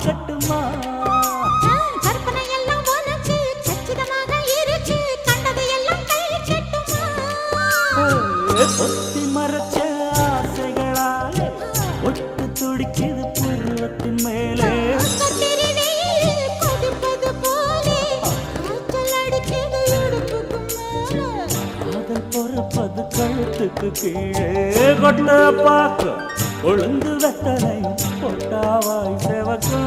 கட்டுமா கற்பனை எல்லாம் உனக்கு கச்சிதமாக இருக்கு கண்டது எல்லாம் கை கட்டுமா பொத்தி மறைச்ச ஆசைகளாலே ஒட்டு துடிக்குது பருவத்தின் மேலே கத்திரி வெயில் கொதிப்பது போலே காய்ச்சல் அடிக்குது இடுப்புக்கு மேலே காதல் பொறப்பது கழுத்துக்கு கீழே கொட்ட பார்க்க ஒழுங்கு வெத்தனை பொட்டாவாய் செவக்கும்